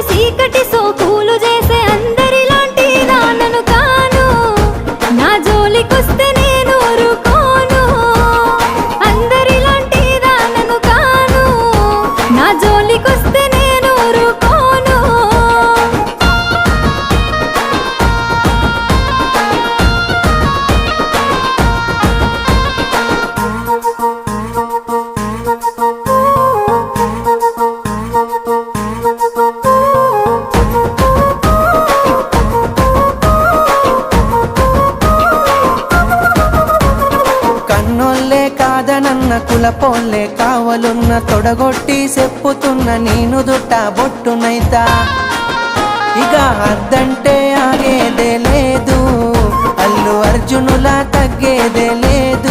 చీకటి సోకులు చేసే అందరిలాంటి నాన్నను కాను, నా జోలికొస్తే నేను ఊరుకోను. అందరిలాంటి నాన్నను కాను, నా జోలికొస్తే నేను ఊరుకోను. కన్నోళ్ళే కాదనన్న కులపోళ్ళే కావలున్న తొడగొట్టి చెప్పుతున్న నేను దుట్ట బొట్టునైతా. ఇక అద్దంటే ఆగేదే లేదు, అల్లు అర్జునులా తగ్గేదే లేదు.